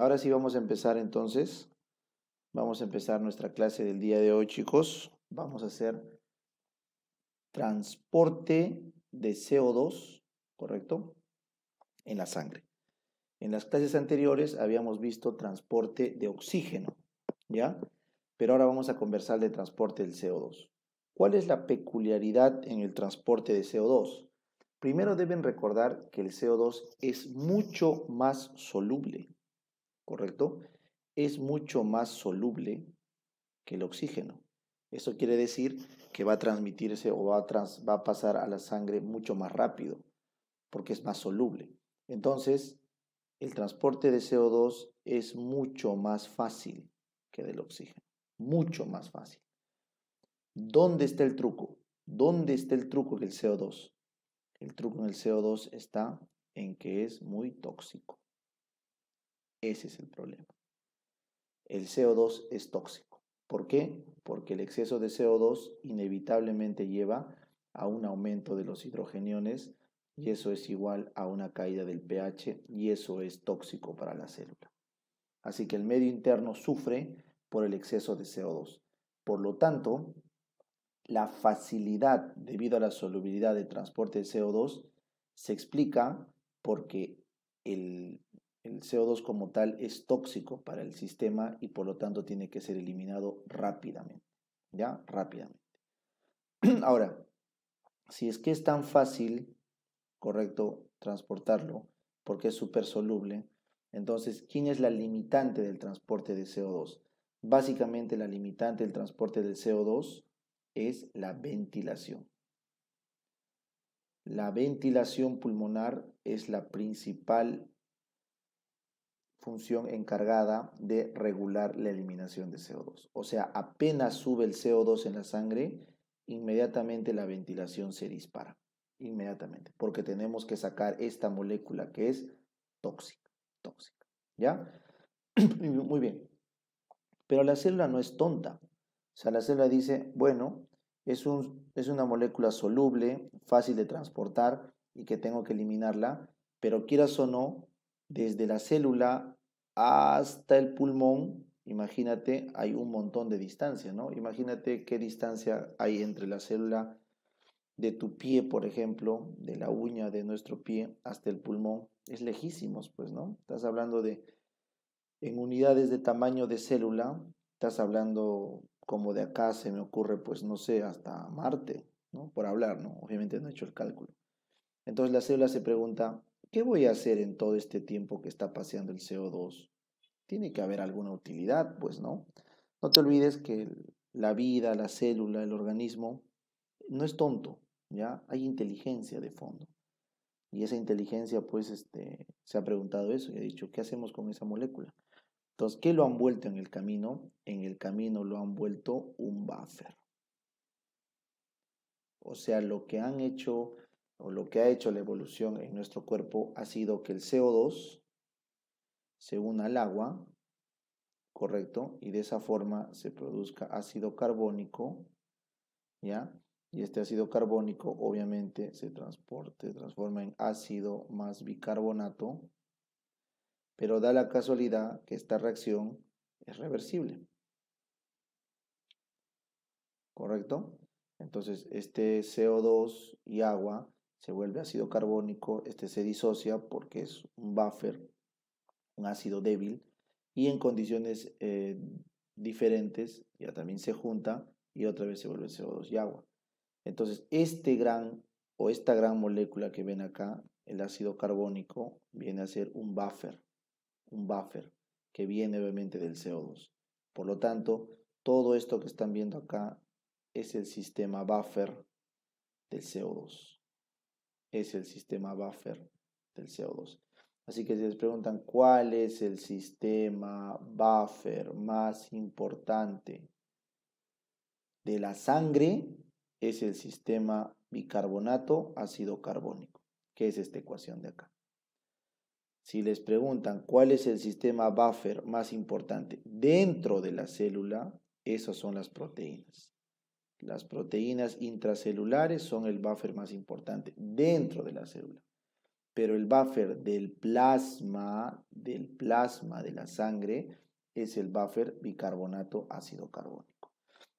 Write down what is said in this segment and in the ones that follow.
ahora sí vamos a empezar entonces. Vamos a empezar nuestra clase del día de hoy, chicos. Vamos a hacer transporte de CO2, ¿correcto? En la sangre. En las clases anteriores habíamos visto transporte de oxígeno, ¿ya? Pero ahora vamos a conversar de transporte del CO2. ¿Cuál es la peculiaridad en el transporte de CO2? Primero deben recordar que el CO2 es mucho más soluble, ¿correcto? Es mucho más soluble que el oxígeno. Eso quiere decir que va a transmitirse o va a pasar a la sangre mucho más rápido, porque es más soluble. Entonces, el transporte de CO2 es mucho más fácil que del oxígeno, mucho más fácil. ¿Dónde está el truco? ¿Dónde está el truco del CO2? El truco en el CO2 está en que es muy tóxico. Ese es el problema. El CO2 es tóxico. ¿Por qué? Porque el exceso de CO2 inevitablemente lleva a un aumento de los hidrogeniones y eso es igual a una caída del pH y eso es tóxico para la célula. Así que el medio interno sufre por el exceso de CO2. Por lo tanto, la facilidad debido a la solubilidad de transporte de CO2 se explica porque el CO2 como tal es tóxico para el sistema y por lo tanto tiene que ser eliminado rápidamente. ¿Ya? Rápidamente. Ahora, si es que es tan fácil, correcto, transportarlo, porque es súper soluble, entonces, ¿quién es la limitante del transporte de CO2? Básicamente la limitante del transporte del CO2 es la ventilación. La ventilación pulmonar es la principal función encargada de regular la eliminación de CO2. O sea, apenas sube el CO2 en la sangre, inmediatamente la ventilación se dispara. Inmediatamente. Porque tenemos que sacar esta molécula que es tóxica. Tóxica. ¿Ya? Muy bien. Pero la célula no es tonta. O sea, la célula dice, bueno, es una molécula soluble, fácil de transportar y que tengo que eliminarla, pero quieras o no, desde la célula hasta el pulmón, imagínate, hay un montón de distancia, ¿no? Imagínate qué distancia hay entre la célula de tu pie, por ejemplo, de la uña de nuestro pie hasta el pulmón. Es lejísimos, pues, ¿no? Estás hablando de en unidades de tamaño de célula, estás hablando como de acá se me ocurre, pues no sé, hasta Marte, ¿no? Por hablar, ¿no? Obviamente no he hecho el cálculo. Entonces la célula se pregunta, ¿qué voy a hacer en todo este tiempo que está paseando el CO2? Tiene que haber alguna utilidad, pues, ¿no? No te olvides que la vida, la célula, el organismo, no es tonto, ¿ya? Hay inteligencia de fondo. Y esa inteligencia, pues, se ha preguntado eso y ha dicho, ¿qué hacemos con esa molécula? Entonces, ¿qué lo han vuelto en el camino? En el camino lo han vuelto un buffer. O sea, lo que han hecho o lo que ha hecho la evolución en nuestro cuerpo ha sido que el CO2 se una al agua, ¿correcto? Y de esa forma se produzca ácido carbónico, ¿ya? Y este ácido carbónico obviamente se transforma en ácido más bicarbonato, pero da la casualidad que esta reacción es reversible. ¿Correcto? Entonces, este CO2 y agua se vuelve ácido carbónico, este se disocia porque es un buffer, un ácido débil, y en condiciones diferentes ya también se junta y otra vez se vuelve CO2 y agua. Entonces, esta gran molécula que ven acá, el ácido carbónico, viene a ser un buffer que viene obviamente del CO2. Por lo tanto, todo esto que están viendo acá es el sistema buffer del CO2. Es el sistema buffer del CO2. Así que si les preguntan cuál es el sistema buffer más importante de la sangre, es el sistema bicarbonato ácido carbónico, que es esta ecuación de acá. Si les preguntan cuál es el sistema buffer más importante dentro de la célula, esas son las proteínas. Las proteínas intracelulares son el buffer más importante dentro de la célula. pero el buffer del plasma de la sangre es el buffer bicarbonato ácido carbónico.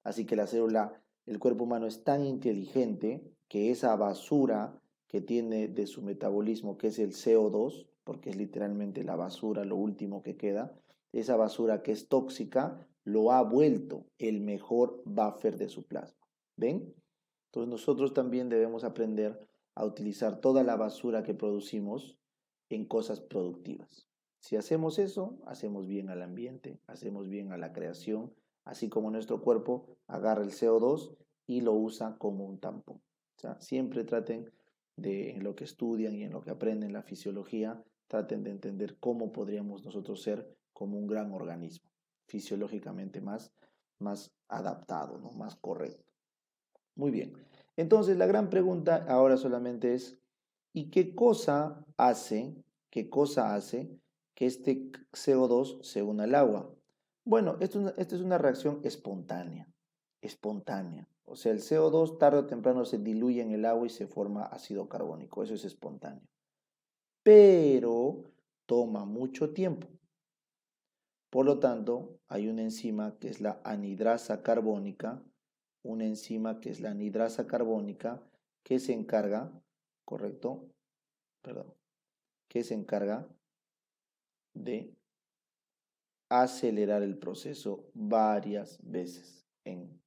Así que la célula, el cuerpo humano es tan inteligente que esa basura que tiene de su metabolismo, que es el CO2, porque es literalmente la basura, lo último que queda, esa basura que es tóxica, lo ha vuelto el mejor buffer de su plasma. ¿Ven? Entonces nosotros también debemos aprender a utilizar toda la basura que producimos en cosas productivas. Si hacemos eso, hacemos bien al ambiente, hacemos bien a la creación, así como nuestro cuerpo agarra el CO2 y lo usa como un tampón. O sea, siempre traten de, en lo que estudian y en lo que aprenden la fisiología, traten de entender cómo podríamos nosotros ser como un gran organismo, fisiológicamente más adaptado, ¿no? Más correcto. Muy bien. Entonces, la gran pregunta ahora solamente es, ¿y qué cosa hace que este CO2 se una al agua? Bueno, esto es una reacción espontánea. O sea, el CO2 tarde o temprano se diluye en el agua y se forma ácido carbónico. Eso es espontáneo. Pero toma mucho tiempo. Por lo tanto, hay una enzima que es la anhidrasa carbónica, que se encarga, correcto, perdón, que se encarga de acelerar el proceso varias veces en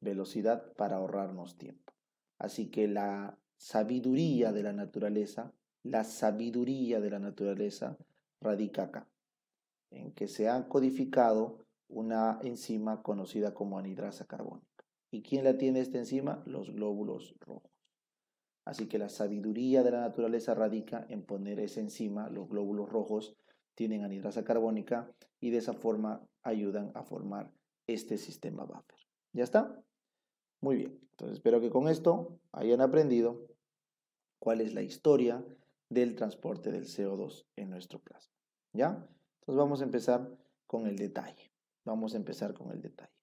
velocidad para ahorrarnos tiempo. Así que la sabiduría de la naturaleza radica acá, en que se ha codificado una enzima conocida como anhidrasa carbónica. ¿Y quién la tiene esta enzima? Los glóbulos rojos. Así que la sabiduría de la naturaleza radica en poner esa enzima, los glóbulos rojos tienen anhidrasa carbónica y de esa forma ayudan a formar este sistema buffer. ¿Ya está? Muy bien. Entonces espero que con esto hayan aprendido cuál es la historia del transporte del CO2 en nuestro plasma. ¿Ya? Entonces vamos a empezar con el detalle.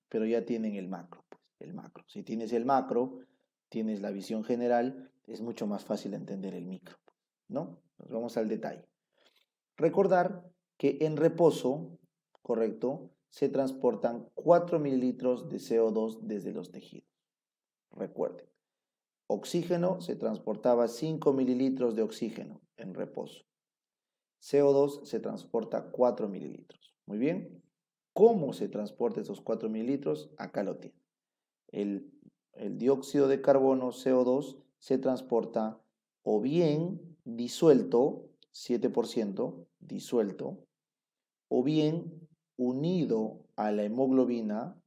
Pero ya tienen el macro, pues, el macro. Si tienes el macro, tienes la visión general, es mucho más fácil entender el micro, ¿no? Nos vamos al detalle. Recordar que en reposo, correcto, se transportan 4 mililitros de CO2 desde los tejidos. Recuerden, oxígeno se transportaba 5 mililitros de oxígeno en reposo. CO2 se transporta 4 mililitros. Muy bien. ¿Cómo se transporta esos 4 mililitros? Acá lo tienen. El dióxido de carbono, CO2, se transporta o bien disuelto, 7% disuelto, o bien unido a la hemoglobina,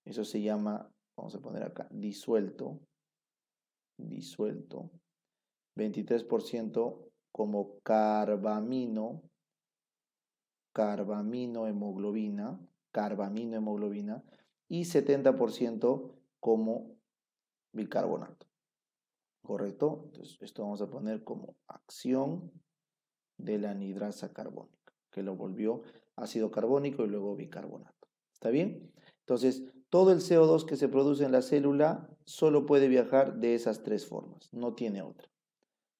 eso se llama, vamos a poner acá, disuelto, 23% como carbamino hemoglobina, y 70% como bicarbonato. ¿Correcto? Entonces, esto vamos a poner como acción de la anhidrasa carbónica, que lo volvió ácido carbónico y luego bicarbonato. ¿Está bien? Entonces, todo el CO2 que se produce en la célula solo puede viajar de esas tres formas, no tiene otra.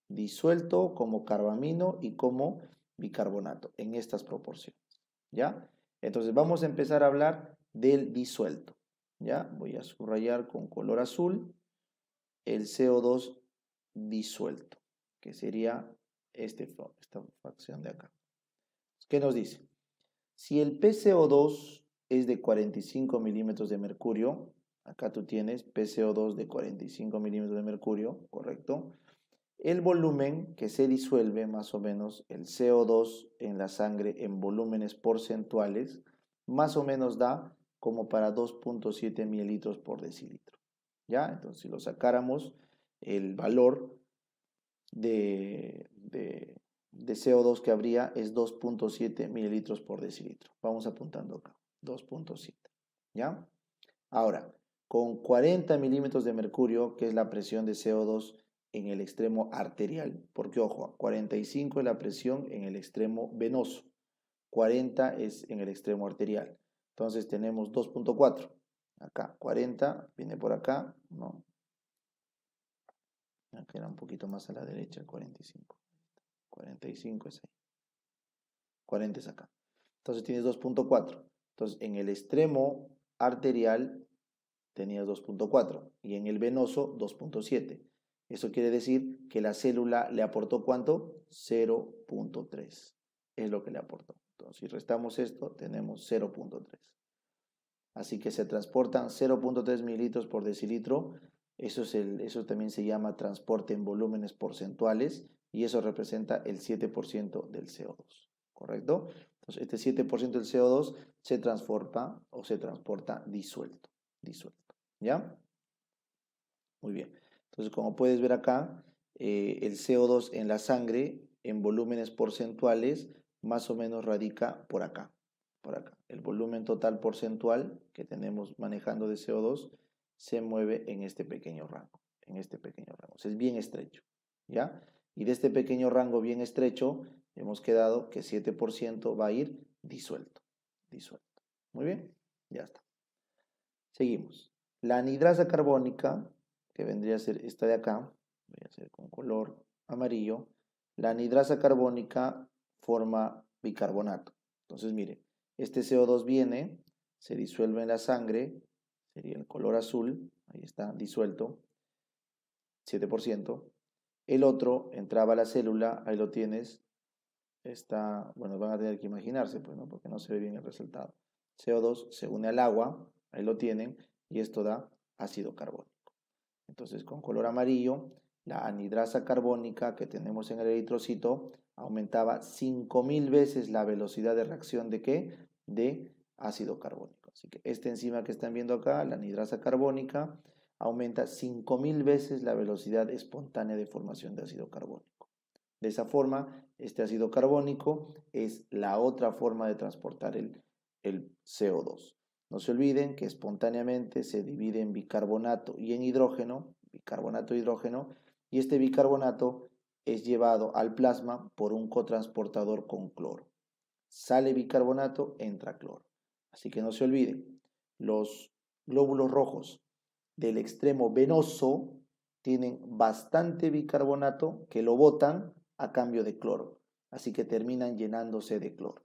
Disuelto como carbamino y como bicarbonato, en estas proporciones. ¿Ya? Entonces, vamos a empezar a hablar del disuelto. ¿Ya? Voy a subrayar con color azul el CO2 disuelto, que sería esta fracción de acá. ¿Qué nos dice? Si el PCO2 es de 45 milímetros de mercurio, acá tú tienes PCO2 de 45 milímetros de mercurio, ¿correcto? El volumen que se disuelve, más o menos, el CO2 en la sangre en volúmenes porcentuales, más o menos da como para 2.7 mililitros por decilitro. ¿Ya? Entonces, si lo sacáramos, el valor de CO2 que habría es 2.7 mililitros por decilitro. Vamos apuntando acá, 2.7. ¿Ya? Ahora, con 40 milímetros de mercurio, que es la presión de CO2 en el extremo arterial, porque ojo, 45 es la presión en el extremo venoso, 40 es en el extremo arterial. Entonces tenemos 2.4. Acá, 40 viene por acá, ¿no? Acá era un poquito más a la derecha, el 45. 45 es ahí. 40 es acá. Entonces tienes 2.4. Entonces en el extremo arterial tenías 2.4 y en el venoso 2.7. Eso quiere decir que la célula le aportó ¿cuánto? 0.3. Es lo que le aportó. Entonces si restamos esto, tenemos 0.3. Así que se transportan 0.3 mililitros por decilitro. Eso también se llama transporte en volúmenes porcentuales y eso representa el 7% del CO2. ¿Correcto? Entonces este 7% del CO2 se transforma o se transporta disuelto. ¿Ya? Muy bien. Entonces como puedes ver acá, el CO2 en la sangre en volúmenes porcentuales más o menos radica por acá. El volumen total porcentual que tenemos manejando de CO2 se mueve en este pequeño rango. O sea, es bien estrecho. ¿Ya? Y de este pequeño rango bien estrecho hemos quedado que 7% va a ir disuelto. Muy bien, ya está. Seguimos. La anhidrasa carbónica, que vendría a ser esta de acá, voy a hacer con color amarillo. La anhidrasa carbónica forma bicarbonato. Entonces, mire, este CO2 viene, se disuelve en la sangre, sería el color azul, ahí está, disuelto, 7%. El otro entraba a la célula, ahí lo tienes, está, bueno, van a tener que imaginarse, pues, ¿no? Porque no se ve bien el resultado. CO2 se une al agua, ahí lo tienen, y esto da ácido carbónico. Entonces, con color amarillo, la anhidrasa carbónica que tenemos en el eritrocito aumentaba 5000 veces la velocidad de reacción de ¿qué? De ácido carbónico. Así que esta enzima que están viendo acá, la anhidrasa carbónica, aumenta 5000 veces la velocidad espontánea de formación de ácido carbónico. De esa forma, este ácido carbónico es la otra forma de transportar el CO2. No se olviden que espontáneamente se divide en bicarbonato y en hidrógeno, y este bicarbonato es llevado al plasma por un cotransportador con cloro. Sale bicarbonato, entra cloro. Así que no se olviden, los glóbulos rojos del extremo venoso tienen bastante bicarbonato que lo botan a cambio de cloro. Así que terminan llenándose de cloro.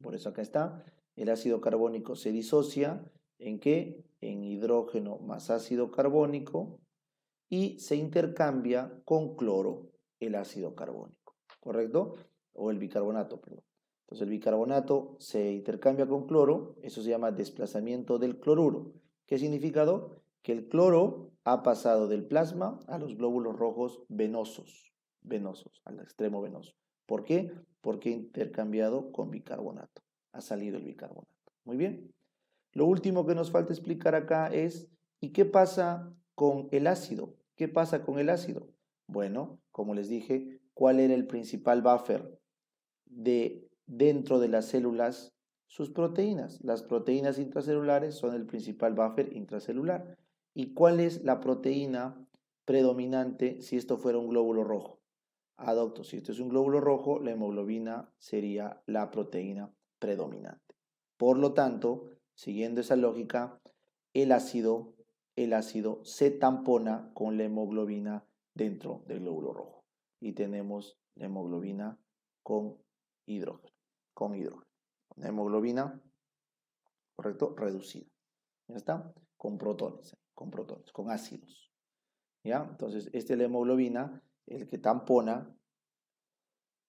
Por eso acá está, el ácido carbónico se disocia ¿en qué? En hidrógeno más ácido carbónico y se intercambia con cloro el ácido carbónico, ¿correcto? O el bicarbonato, perdón. Entonces el bicarbonato se intercambia con cloro, eso se llama desplazamiento del cloruro. ¿Qué ha significado? Que el cloro ha pasado del plasma a los glóbulos rojos venosos, al extremo venoso. ¿Por qué? Porque ha intercambiado con bicarbonato. Ha salido el bicarbonato. Muy bien. Lo último que nos falta explicar acá es, ¿y qué pasa con el ácido? ¿Qué pasa con el ácido? Bueno, como les dije, ¿cuál era el principal buffer de dentro de las células? Sus proteínas. Las proteínas intracelulares son el principal buffer intracelular. ¿Y cuál es la proteína predominante si esto fuera un glóbulo rojo? Doctor, si esto es un glóbulo rojo, la hemoglobina sería la proteína predominante. Por lo tanto, siguiendo esa lógica, el ácido se tampona con la hemoglobina dentro del glóbulo rojo. Y tenemos la hemoglobina con hidrógeno. Una hemoglobina, correcto, reducida. ¿Ya está? Con protones, con ácidos. ¿Ya? Entonces, esta es la hemoglobina, el que tampona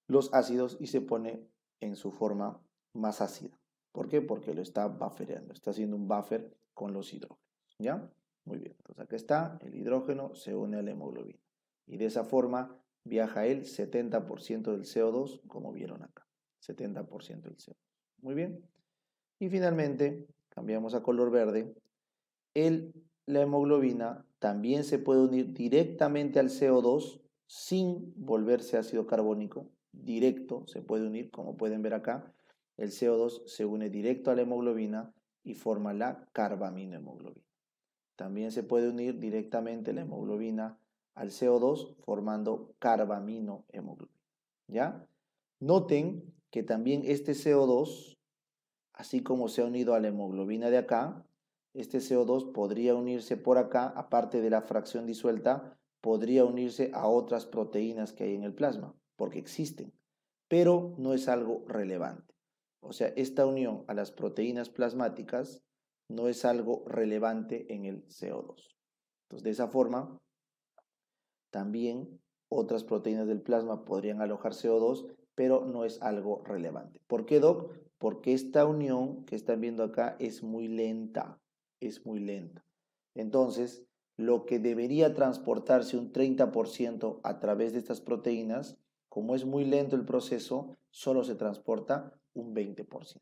los ácidos y se pone en su forma más ácida. ¿Por qué? Porque lo está buffereando, está haciendo un buffer con los hidrógenos. ¿Ya? Muy bien, entonces acá está, el hidrógeno se une a la hemoglobina. Y de esa forma viaja el 70% del CO2, como vieron acá. 70% del CO2. Muy bien. Y finalmente, cambiamos a color verde. La hemoglobina también se puede unir directamente al CO2 sin volverse ácido carbónico. Directo se puede unir, como pueden ver acá. El CO2 se une directo a la hemoglobina y forma la carbaminohemoglobina. También se puede unir directamente la hemoglobina al CO2 formando carbaminohemoglobina. ¿Ya? Noten que también este CO2, así como se ha unido a la hemoglobina de acá, este CO2 podría unirse por acá, aparte de la fracción disuelta, podría unirse a otras proteínas que hay en el plasma. porque existen, pero no es algo relevante. O sea, esta unión a las proteínas plasmáticas no es algo relevante en el CO2. Entonces, de esa forma, también otras proteínas del plasma podrían alojar CO2, pero no es algo relevante. ¿Por qué, Doc? Porque esta unión que están viendo acá es muy lenta, es muy lenta. Entonces, lo que debería transportarse un 30% a través de estas proteínas, como es muy lento el proceso, solo se transporta un 20%.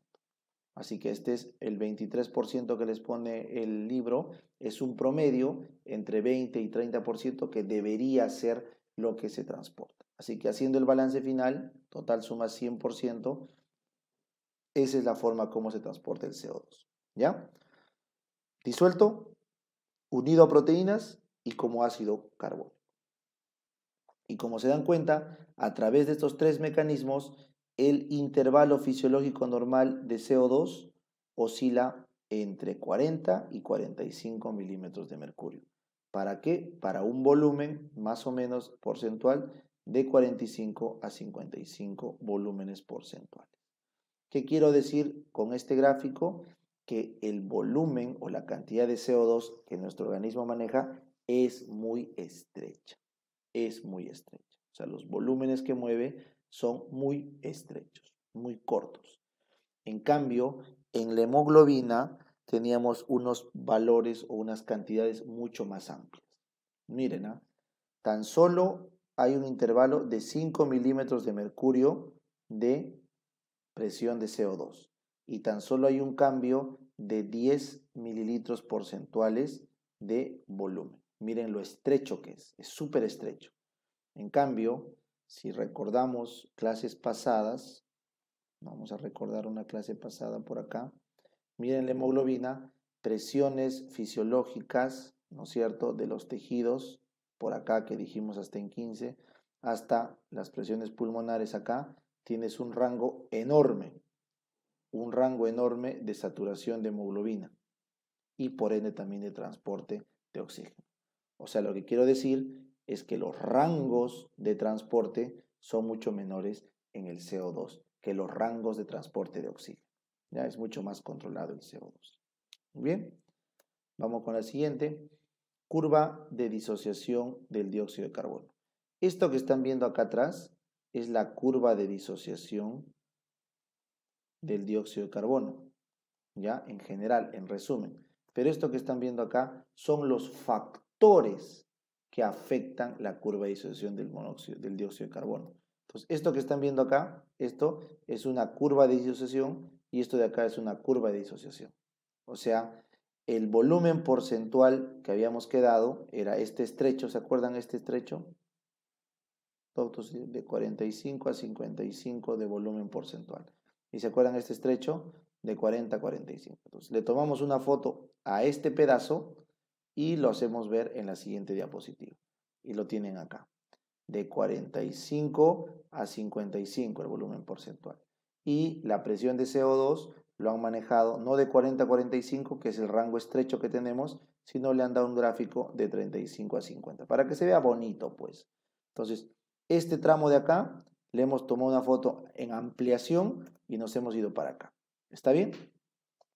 Así que este es el 23% que les pone el libro, es un promedio entre 20 y 30% que debería ser lo que se transporta. Así que haciendo el balance final, total suma 100%, esa es la forma como se transporta el CO2. ¿Ya? Disuelto, unido a proteínas y como ácido carbónico. Y como se dan cuenta, a través de estos tres mecanismos, el intervalo fisiológico normal de CO2 oscila entre 40 y 45 milímetros de mercurio. ¿Para qué? Para un volumen más o menos porcentual de 45 a 55 volúmenes porcentuales. ¿Qué quiero decir con este gráfico? Que el volumen o la cantidad de CO2 que nuestro organismo maneja es muy estrecha. Es muy estrecha. O sea, los volúmenes que mueve son muy estrechos, muy cortos. En cambio, en la hemoglobina teníamos unos valores o unas cantidades mucho más amplias. Miren, ¿ah? Tan solo hay un intervalo de 5 milímetros de mercurio de presión de CO2 y tan solo hay un cambio de 10 mililitros porcentuales de volumen. Miren lo estrecho que es súper estrecho. En cambio, si recordamos clases pasadas, vamos a recordar una clase pasada por acá, miren la hemoglobina, presiones fisiológicas, ¿no es cierto?, de los tejidos, por acá que dijimos hasta en 15, hasta las presiones pulmonares acá, tienes un rango enorme de saturación de hemoglobina y por ende también de transporte de oxígeno. O sea, lo que quiero decir es que los rangos de transporte son mucho menores en el CO2 que los rangos de transporte de oxígeno. Ya es mucho más controlado el CO2. Muy bien, vamos con la siguiente. Curva de disociación del dióxido de carbono. Esto que están viendo acá atrás es la curva de disociación del dióxido de carbono. Ya, en general, en resumen. Pero esto que están viendo acá son los factores que afectan la curva de disociación del monóxido, del dióxido de carbono. Entonces, esto que están viendo acá, esto es una curva de disociación y esto de acá es una curva de disociación. O sea, el volumen porcentual que habíamos quedado era este estrecho, ¿se acuerdan este estrecho? De 45 a 55 de volumen porcentual. ¿Y se acuerdan este estrecho? De 40 a 45. Entonces, le tomamos una foto a este pedazo y lo hacemos ver en la siguiente diapositiva. Y lo tienen acá. De 45 a 55 el volumen porcentual. Y la presión de CO2 lo han manejado no de 40 a 45, que es el rango estrecho que tenemos, sino le han dado un gráfico de 35 a 50, para que se vea bonito, pues. Entonces, este tramo de acá, le hemos tomado una foto en ampliación y nos hemos ido para acá. ¿Está bien?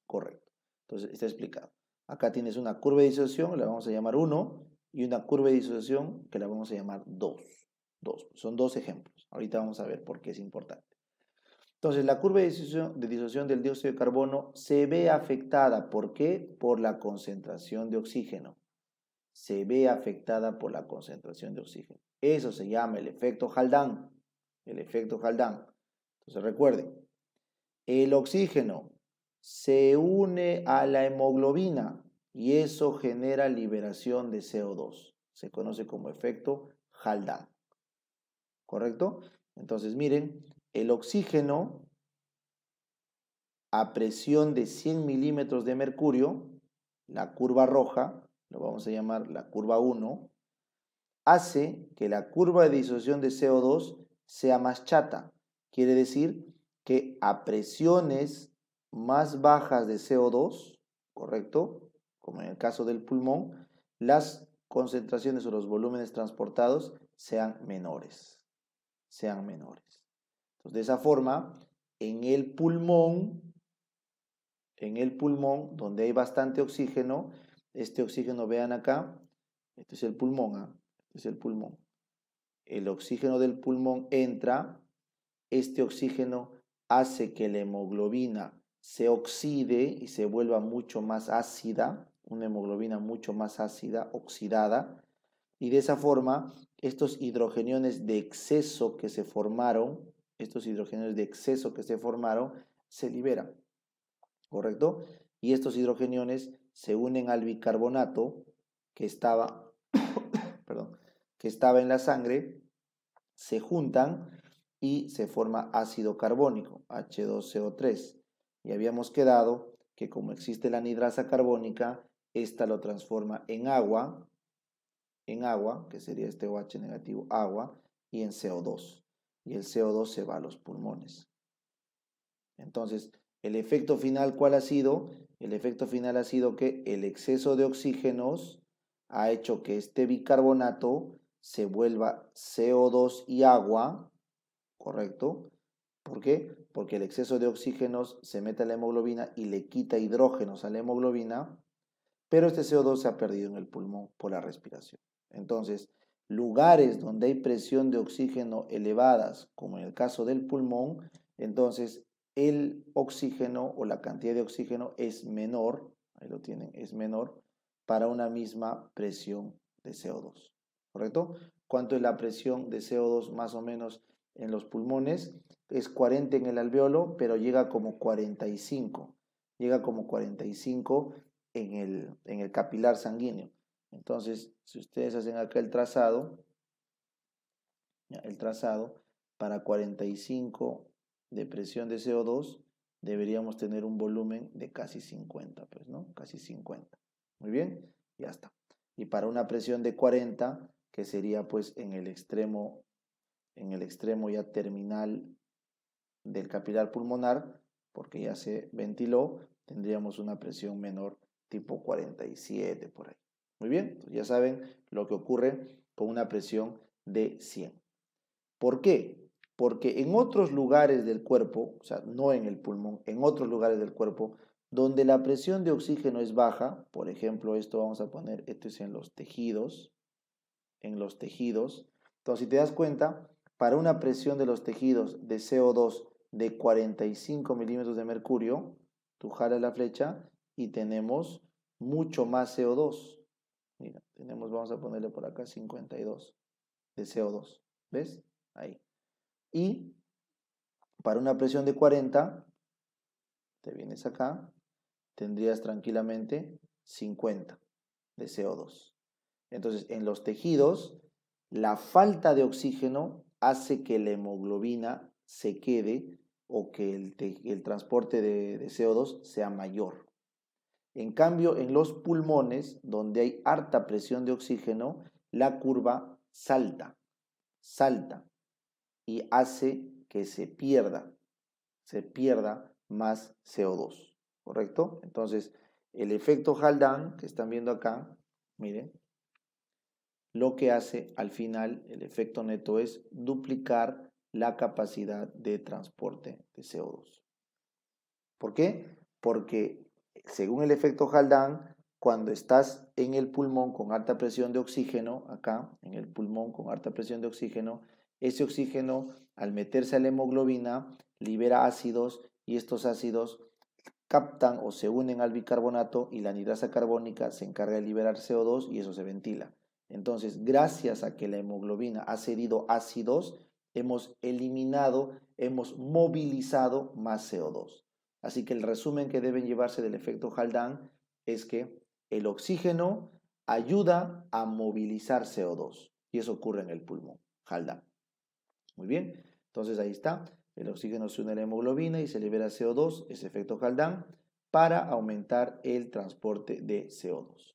Correcto. Entonces, está explicado. Acá tienes una curva de disociación, la vamos a llamar 1, y una curva de disociación que la vamos a llamar 2. Son dos ejemplos. Ahorita vamos a ver por qué es importante. Entonces, la curva de disociación del dióxido de carbono se ve afectada. ¿Por qué? Por la concentración de oxígeno. Se ve afectada por la concentración de oxígeno. Eso se llama el efecto Haldane. El efecto Haldane. Entonces, recuerden, el oxígeno se une a la hemoglobina y eso genera liberación de CO2. Se conoce como efecto Haldane. ¿Correcto? Entonces, miren, el oxígeno a presión de 100 milímetros de mercurio, la curva roja, lo vamos a llamar la curva 1, hace que la curva de disociación de CO2 sea más chata. Quiere decir que a presiones más bajas de CO2, ¿correcto? Como en el caso del pulmón, las concentraciones o los volúmenes transportados sean menores. sean menores. Entonces, de esa forma, en el pulmón, donde hay bastante oxígeno, este oxígeno, vean acá, este es el pulmón, ¿ah? Este es el pulmón. El oxígeno del pulmón entra, este oxígeno hace que la hemoglobina se oxide y se vuelva mucho más ácida, una hemoglobina mucho más ácida, oxidada, y de esa forma estos hidrogeniones de exceso que se formaron, se liberan, ¿correcto? Y estos hidrogeniones se unen al bicarbonato que estaba, perdón, que estaba en la sangre, se juntan y se forma ácido carbónico, H2CO3. Y habíamos quedado que como existe la anhidrasa carbónica, esta lo transforma en agua, que sería este OH negativo, agua, y en CO2. Y el CO2 se va a los pulmones. Entonces, el efecto final, ¿cuál ha sido? El efecto final ha sido que el exceso de oxígenos ha hecho que este bicarbonato se vuelva CO2 y agua, ¿correcto? ¿Por qué? Porque el exceso de oxígenos se mete a la hemoglobina y le quita hidrógenos a la hemoglobina, pero este CO2 se ha perdido en el pulmón por la respiración. Entonces, lugares donde hay presión de oxígeno elevadas, como en el caso del pulmón, entonces el oxígeno o la cantidad de oxígeno es menor, ahí lo tienen, es menor para una misma presión de CO2, ¿correcto? ¿Cuánto es la presión de CO2 más o menos en los pulmones? Es 40 en el alveolo, pero llega como 45. Llega como 45 en el capilar sanguíneo. Entonces, si ustedes hacen acá el trazado para 45 de presión de CO2, deberíamos tener un volumen de casi 50, pues, ¿no? Casi 50. Muy bien, ya está. Y para una presión de 40, que sería pues en el extremo ya terminal del capilar pulmonar, porque ya se ventiló, tendríamos una presión menor tipo 47 por ahí. Muy bien, entonces ya saben lo que ocurre con una presión de 100. ¿Por qué? Porque en otros lugares del cuerpo, o sea, no en el pulmón, en otros lugares del cuerpo, donde la presión de oxígeno es baja, por ejemplo, esto vamos a poner, esto es en los tejidos, entonces si te das cuenta, para una presión de los tejidos de CO2 de 45 milímetros de mercurio, tú jalas la flecha y tenemos mucho más CO2. Mira, vamos a ponerle por acá 52 de CO2. ¿Ves? Ahí. Y para una presión de 40, te vienes acá, tendrías tranquilamente 50 de CO2. Entonces, en los tejidos, la falta de oxígeno hace que la hemoglobina se quede o que el transporte de CO2 sea mayor. En cambio, en los pulmones, donde hay harta presión de oxígeno, la curva salta y hace que se pierda más CO2, ¿correcto? Entonces, el efecto Haldane que están viendo acá, miren, lo que hace al final, el efecto neto es duplicar la capacidad de transporte de CO2. ¿Por qué? Porque según el efecto Haldane, cuando estás en el pulmón con alta presión de oxígeno, acá, en el pulmón con alta presión de oxígeno, ese oxígeno al meterse a la hemoglobina libera ácidos y estos ácidos captan o se unen al bicarbonato y la anhidrasa carbónica se encarga de liberar CO2 y eso se ventila. Entonces, gracias a que la hemoglobina ha cedido ácidos, hemos eliminado, hemos movilizado más CO2. Así que el resumen que deben llevarse del efecto Haldane es que el oxígeno ayuda a movilizar CO2 y eso ocurre en el pulmón, Haldane. Muy bien, entonces ahí está. El oxígeno se une a la hemoglobina y se libera CO2, ese efecto Haldane, para aumentar el transporte de CO2.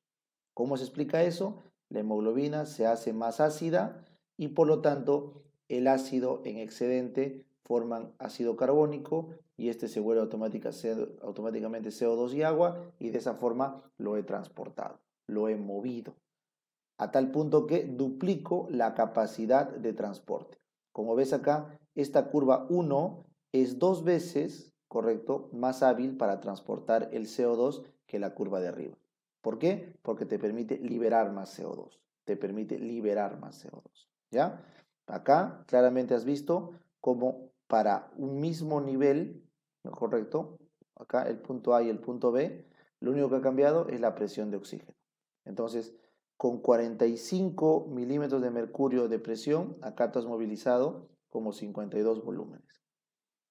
¿Cómo se explica eso? La hemoglobina se hace más ácida y por lo tanto el ácido en excedente forman ácido carbónico y este se vuelve automáticamente CO2 y agua y de esa forma lo he transportado, lo he movido, a tal punto que duplico la capacidad de transporte. Como ves acá, esta curva 1 es 2 veces, correcto, más hábil para transportar el CO2 que la curva de arriba. ¿Por qué? Porque te permite liberar más CO2. Te permite liberar más CO2. ¿Ya? Acá claramente has visto cómo para un mismo nivel, ¿no? Correcto, acá el punto A y el punto B, lo único que ha cambiado es la presión de oxígeno. Entonces, con 45 milímetros de mercurio de presión, acá tú has movilizado como 52 volúmenes.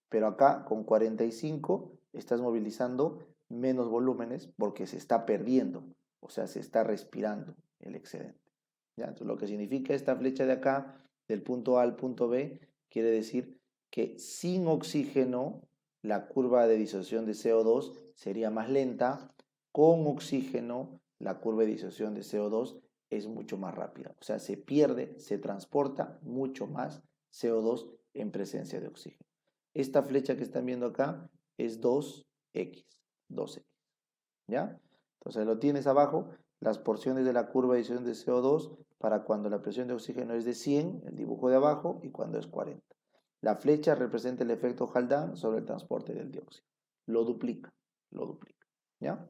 Pero acá con 45 estás movilizando menos volúmenes porque se está perdiendo, o sea, se está respirando el excedente. ¿Ya? Entonces, lo que significa esta flecha de acá, del punto A al punto B, quiere decir que sin oxígeno la curva de disociación de CO2 sería más lenta, con oxígeno la curva de disociación de CO2 es mucho más rápida, o sea, se pierde, se transporta mucho más CO2 en presencia de oxígeno. Esta flecha que están viendo acá es 2x, 2x, ¿ya? Entonces lo tienes abajo, las porciones de la curva de disociación de CO2 para cuando la presión de oxígeno es de 100, el dibujo de abajo, y cuando es 40. La flecha representa el efecto Haldane sobre el transporte del dióxido. Lo duplica, ¿ya?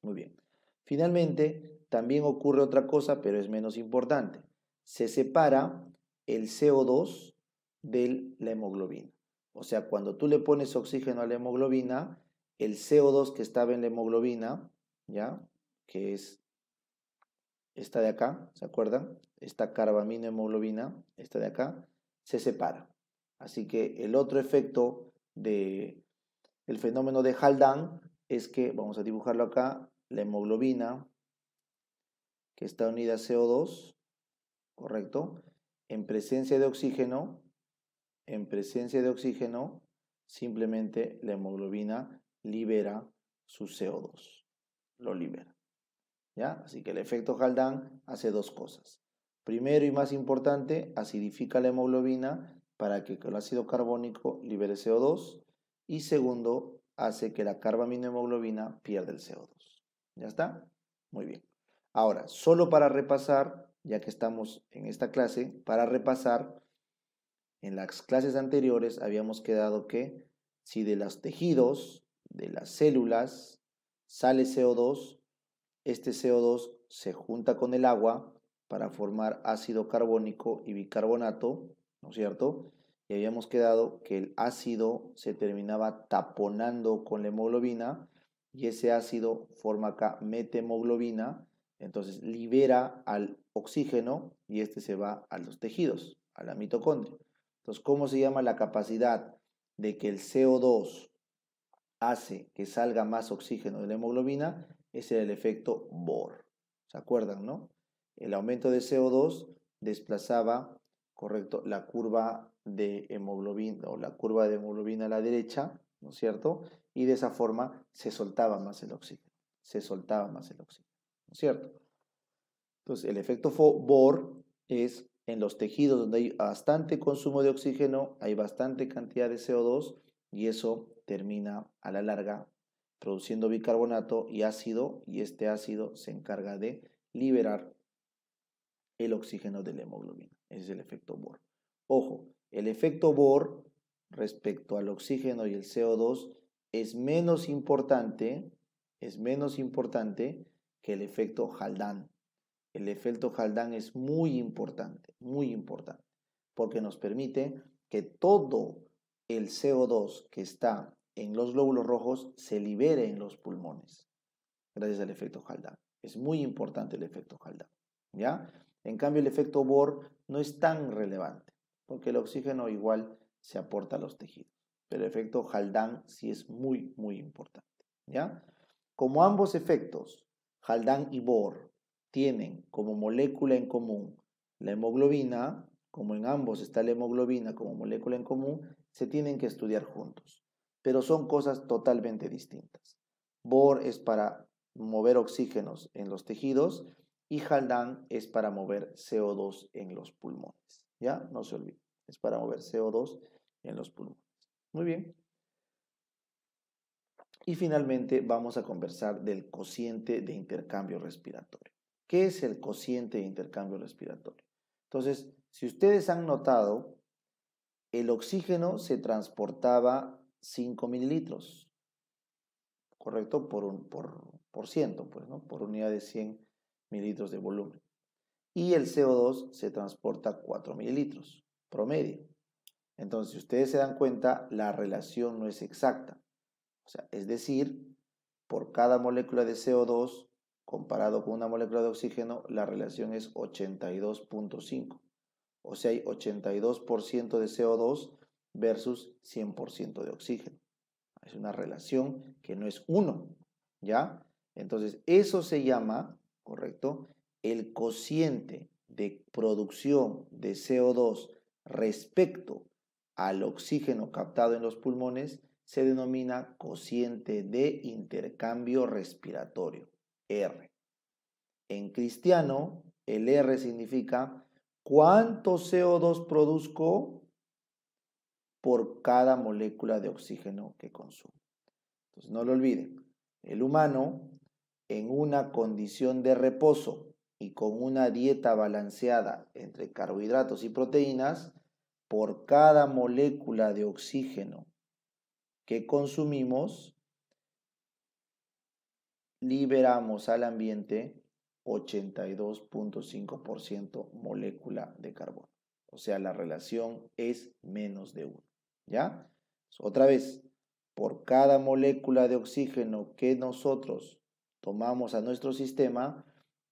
Muy bien. Finalmente, también ocurre otra cosa, pero es menos importante. Se separa el CO2 de la hemoglobina. O sea, cuando tú le pones oxígeno a la hemoglobina, el CO2 que estaba en la hemoglobina, ¿ya? Que es esta de acá, ¿se acuerdan? Esta carbaminohemoglobina, esta de acá, se separa. Así que el otro efecto del fenómeno de Haldane es que, vamos a dibujarlo acá, la hemoglobina que está unida a CO2, ¿correcto? En presencia de oxígeno, simplemente la hemoglobina libera su CO2, lo libera. ¿Ya? Así que el efecto Haldane hace dos cosas. Primero y más importante, acidifica la hemoglobina para que el ácido carbónico libere CO2. Y segundo, hace que la carbaminohemoglobina pierda el CO2. ¿Ya está? Muy bien. Ahora, solo para repasar, ya que estamos en esta clase, para repasar, en las clases anteriores habíamos quedado que si de los tejidos, de las células, sale CO2, este CO2 se junta con el agua para formar ácido carbónico y bicarbonato, ¿no es cierto? Y habíamos quedado que el ácido se terminaba taponando con la hemoglobina y ese ácido forma acá methemoglobina, entonces libera al oxígeno y este se va a los tejidos, a la mitocondria. Entonces, ¿cómo se llama la capacidad de que el CO2 hace que salga más oxígeno de la hemoglobina? Ese era el efecto Bohr. ¿Se acuerdan, no? El aumento de CO2 desplazaba, correcto, la curva de hemoglobina o la curva de hemoglobina a la derecha, ¿no es cierto? Y de esa forma se soltaba más el oxígeno. ¿No es cierto? Entonces, el efecto Bohr es en los tejidos donde hay bastante consumo de oxígeno, hay bastante cantidad de CO2 y eso termina a la larga produciendo bicarbonato y ácido, y este ácido se encarga de liberar el oxígeno de la hemoglobina. Ese es el efecto Bohr. Ojo, el efecto Bohr respecto al oxígeno y el CO2 es menos importante que el efecto Haldane. El efecto Haldane es muy importante, porque nos permite que todo el CO2 que está en los glóbulos rojos se libere en los pulmones, gracias al efecto Haldane. Es muy importante el efecto Haldane, ¿ya? En cambio, el efecto Bohr no es tan relevante, porque el oxígeno igual se aporta a los tejidos, pero el efecto Haldane sí es muy, muy importante, ¿ya? Como ambos efectos, Haldane y Bohr, tienen como molécula en común la hemoglobina, como en ambos está la hemoglobina como molécula en común, se tienen que estudiar juntos, pero son cosas totalmente distintas. Bohr es para mover oxígenos en los tejidos y Haldane es para mover CO2 en los pulmones. ¿Ya? No se olviden, es para mover CO2 en los pulmones. Muy bien. Y finalmente vamos a conversar del cociente de intercambio respiratorio. ¿Qué es el cociente de intercambio respiratorio? Entonces, si ustedes han notado, el oxígeno se transportaba 5 mililitros, ¿correcto? Por ciento, pues, ¿no? Por unidad de 100 mililitros de volumen. Y el CO2 se transporta 4 mililitros, promedio. Entonces, si ustedes se dan cuenta, la relación no es exacta. O sea, es decir, por cada molécula de CO2 comparado con una molécula de oxígeno, la relación es 82.5. O sea, hay 82% de CO2 versus 100% de oxígeno. Es una relación que no es 1, ¿ya? Entonces, eso se llama, ¿correcto? El cociente de producción de CO2 respecto al oxígeno captado en los pulmones se denomina cociente de intercambio respiratorio, R. En cristiano, el R significa cuánto CO2 produzco por cada molécula de oxígeno que consumo. Entonces, no lo olviden, el humano en una condición de reposo y con una dieta balanceada entre carbohidratos y proteínas, por cada molécula de oxígeno que consumimos, liberamos al ambiente 82.5% molécula de carbono. O sea, la relación es menos de 1. ¿Ya? Otra vez, por cada molécula de oxígeno que nosotros tomamos a nuestro sistema,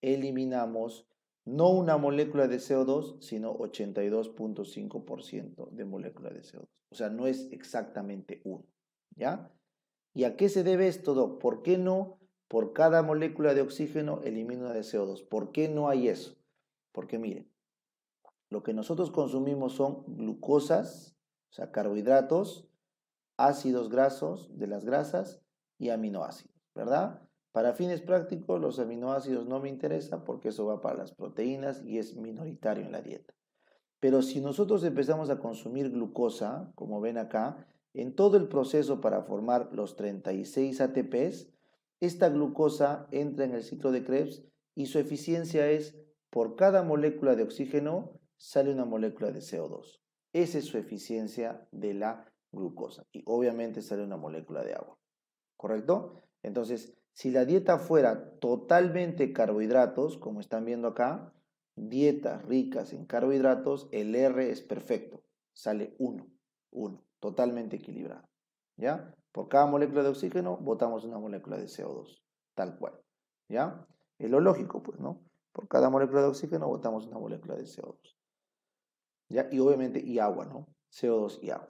eliminamos no una molécula de CO2, sino 82.5% de molécula de CO2. O sea, no es exactamente 1. ¿Ya? ¿Y a qué se debe esto, Doc? ¿Por qué no por cada molécula de oxígeno elimina una de CO2? ¿Por qué no hay eso? Porque miren, lo que nosotros consumimos son glucosas, o sea, carbohidratos, ácidos grasos de las grasas y aminoácidos, ¿verdad? Para fines prácticos, los aminoácidos no me interesan porque eso va para las proteínas y es minoritario en la dieta. Pero si nosotros empezamos a consumir glucosa, como ven acá, en todo el proceso para formar los 36 ATPs, esta glucosa entra en el ciclo de Krebs y su eficiencia es por cada molécula de oxígeno sale una molécula de CO2. Esa es su eficiencia de la glucosa y obviamente sale una molécula de agua. ¿Correcto? Entonces, si la dieta fuera totalmente carbohidratos, como están viendo acá, dietas ricas en carbohidratos, el R es perfecto, sale 1, totalmente equilibrado. ¿Ya? Por cada molécula de oxígeno, botamos una molécula de CO2, tal cual. ¿Ya? Es lo lógico, pues, ¿no? Por cada molécula de oxígeno, botamos una molécula de CO2. ¿Ya? Y obviamente, y agua, ¿no? CO2 y agua.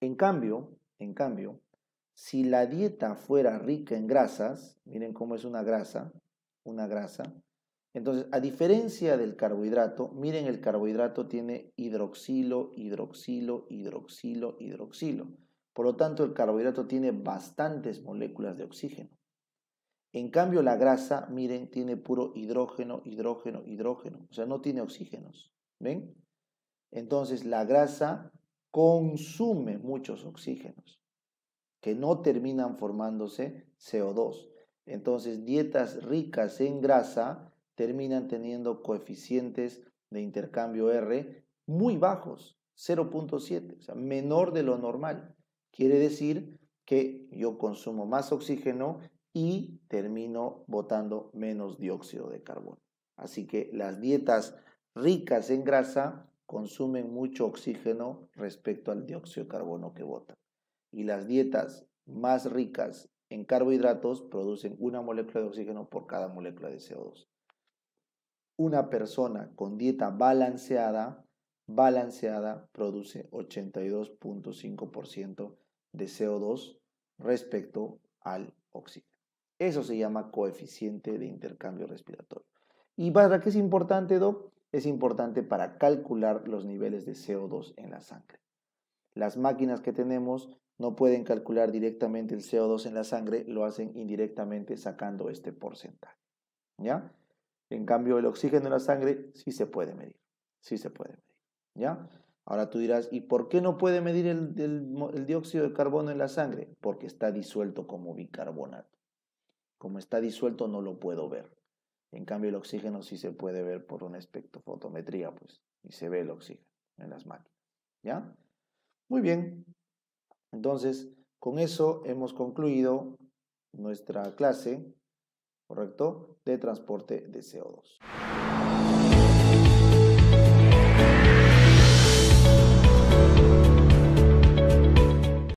En cambio, si la dieta fuera rica en grasas, miren cómo es una grasa, entonces, a diferencia del carbohidrato, miren el carbohidrato tiene hidroxilo, hidroxilo, hidroxilo, hidroxilo. Por lo tanto, el carbohidrato tiene bastantes moléculas de oxígeno. En cambio, la grasa, miren, tiene puro hidrógeno, hidrógeno, hidrógeno. O sea, no tiene oxígenos. ¿Ven? Entonces, la grasa consume muchos oxígenos que no terminan formándose CO2. Entonces, dietas ricas en grasa terminan teniendo coeficientes de intercambio R muy bajos, 0.7, o sea, menor de lo normal. Quiere decir que yo consumo más oxígeno y termino botando menos dióxido de carbono. Así que las dietas ricas en grasa consumen mucho oxígeno respecto al dióxido de carbono que botan. Y las dietas más ricas en carbohidratos producen una molécula de oxígeno por cada molécula de CO2. Una persona con dieta balanceada produce 82.5% de CO2 respecto al oxígeno. Eso se llama coeficiente de intercambio respiratorio. ¿Y para qué es importante, Doc? Es importante para calcular los niveles de CO2 en la sangre. Las máquinas que tenemos no pueden calcular directamente el CO2 en la sangre, lo hacen indirectamente sacando este porcentaje. ¿Ya? En cambio, el oxígeno en la sangre sí se puede medir. Sí se puede medir. ¿Ya? Ahora tú dirás, ¿y por qué no puede medir el dióxido de carbono en la sangre? Porque está disuelto como bicarbonato. Como está disuelto no lo puedo ver. En cambio, el oxígeno sí se puede ver por una espectrofotometría, pues, y se ve el oxígeno en las máquinas. ¿Ya? Muy bien. Entonces, con eso hemos concluido nuestra clase, ¿correcto?, de transporte de CO2.